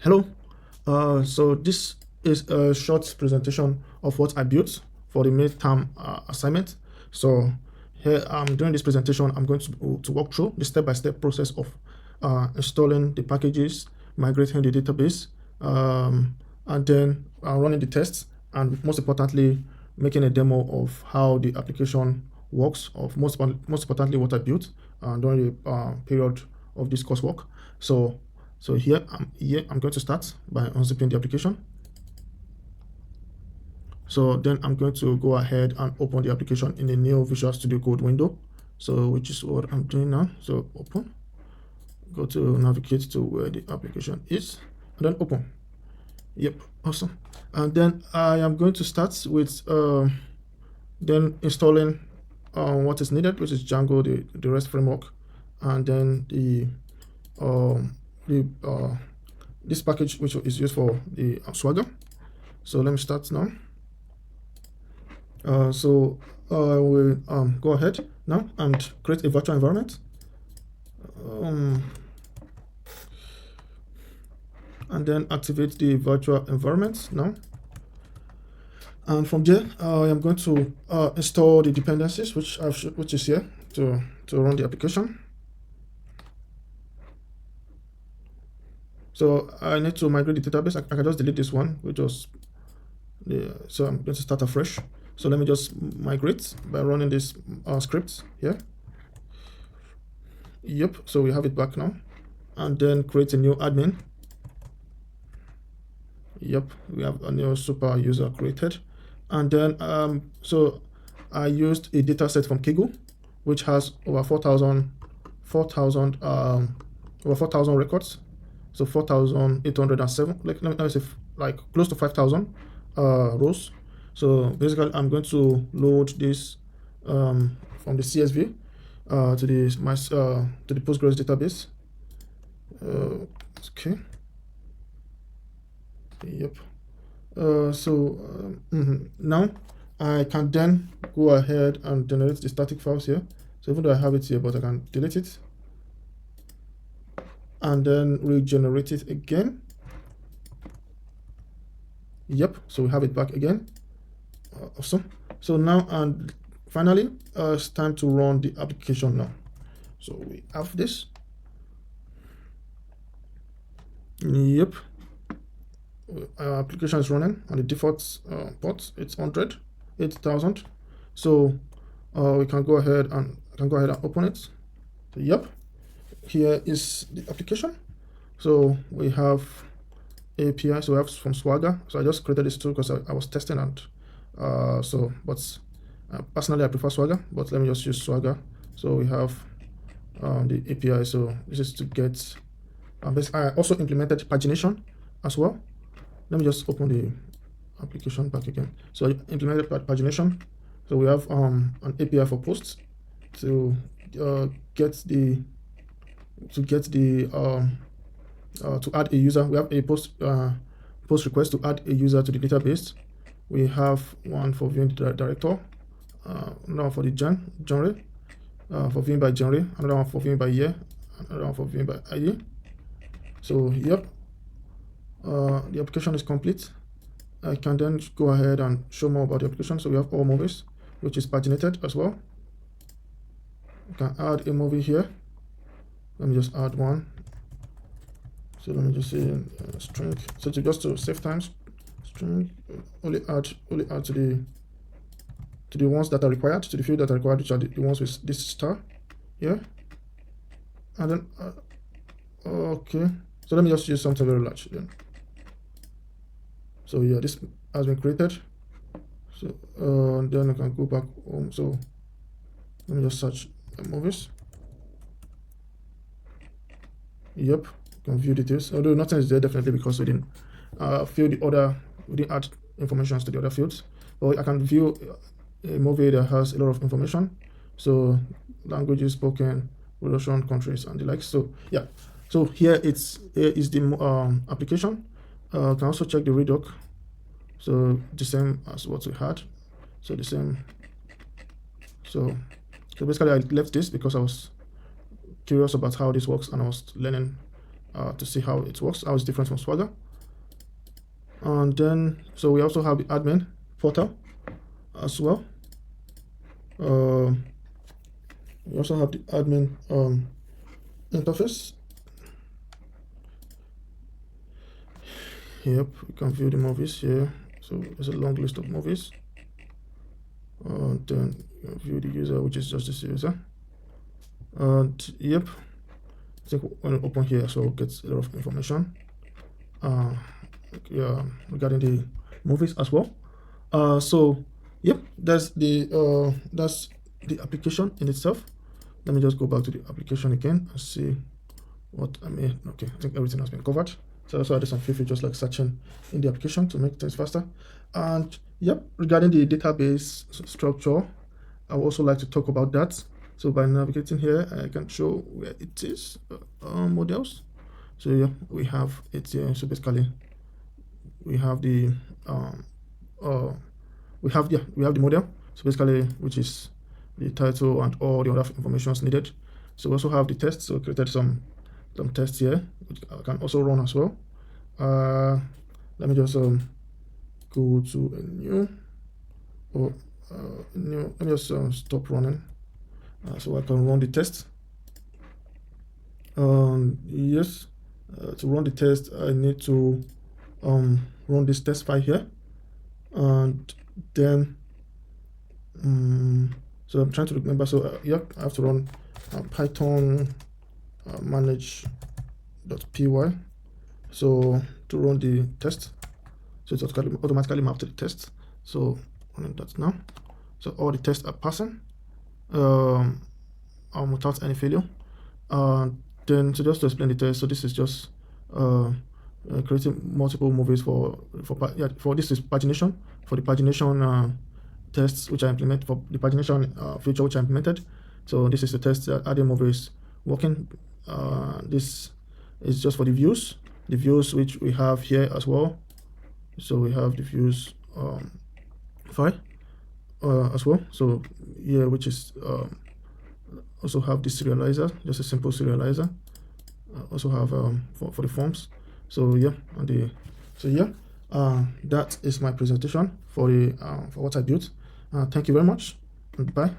Hello. So this is a short presentation of what I built for the midterm assignment. So here, during this presentation, I'm going to walk through the step-by-step process of installing the packages, migrating the database, and then running the tests, and most importantly, making a demo of how the application works, of most importantly, what I built during the period of this coursework. So here I'm going to start by unzipping the application. So then I'm going to go ahead and open the application in a new Visual Studio Code window. So which is what I'm doing now. So open, go to navigate to where the application is, and then open. Yep, awesome. And then I am going to start with then installing what is needed, which is Django, the REST framework, and then this package which is used for the Swagger. So let me start now. So I will go ahead now and create a virtual environment. And then activate the virtual environment now. And from there, I am going to install the dependencies, which is here to run the application. So I need to migrate the database. I can just delete this one, which was so I'm going to start afresh. So let me just migrate by running this script here. Yep, so we have it back now. And then create a new admin. Yep, we have a new super user created. And then so I used a data set from Kaggle, which has over 4,000 records. So 4,807, like let me say like close to 5,000 rows. So basically, I'm going to load this from the CSV to the Postgres database. Okay. Yep. Now I can then go ahead and generate the static files here. So even though I have it here, but I can delete it and then regenerate it again. Yep, so we have it back again. Awesome. So now and finally, it's time to run the application now. So we have this. Yep, our application is running and the default port it's 8,000. So we can go ahead and open it. So, yep, here is the application. So we have API, so we have from Swagger. So I just created this tool because I was testing and personally I prefer Swagger, but let me just use Swagger. So we have the API. So this is to get I also implemented pagination as well. Let me just open the application back again. So I implemented pagination. So we have an API for posts to add a user. We have a post request to add a user to the database. We have one for viewing the director, another for the genre, for viewing by genre, another one for viewing by year, another one for viewing by ID. So yep, the application is complete. I can then go ahead and show more about the application. So we have all movies, which is paginated as well. You can add a movie here. Let me just add one. So let me just say string. So to save time, string only add to the ones that are required, to the field that are required, which are the ones with this star here. And then okay. So let me just use something very large then. So yeah, this has been created. So then I can go back home. So let me just search movies. Yep, you can view details. Although nothing is there definitely because we didn't we didn't add information to the other fields. But I can view a movie that has a lot of information. So languages spoken, production, countries, and the likes. So yeah. So here is the application. Can also check the redoc. So the same as what we had. So the same. So basically I left this because I was curious about how this works and I was learning to see how it works, how it's different from Swagger. And then, so we also have the admin portal as well. We also have the admin interface. Yep, we can view the movies here. So there's a long list of movies. And then view the user, which is just this user. And yep, I think when we open here, so it gets a lot of information regarding the movies as well. So yep, that's the application in itself. Let me just go back to the application again and see what I mean. Okay, I think everything has been covered. So also added some few features like searching in the application to make things faster. And yep, regarding the database structure, I would also like to talk about that. So by navigating here, I can show where it is, models. So yeah, we have it here. So basically, we have the we have the model. So basically, which is the title and all the other information needed. So we also have the tests. So we created some tests here, which I can also run as well. Let me just go to a new let me just stop running so I can run the test. Yes, to run the test I need to run this test file here, and then so I'm trying to remember. So yeah, I have to run python manage.py so to run the test. So it's automatically mapped to the test. So running that now. So all the tests are passing without any failure. Then so just to explain the test, so this is just creating multiple movies for this is pagination, for the pagination tests which I implement, for the pagination feature which I implemented. So this is the test that adding movies working. This is just for the views which we have here as well. So we have the views file as well. So here, which is also have the serializer, just a simple serializer. Also have for the forms. So yeah, that is my presentation for the for what I built. Thank you very much, and bye.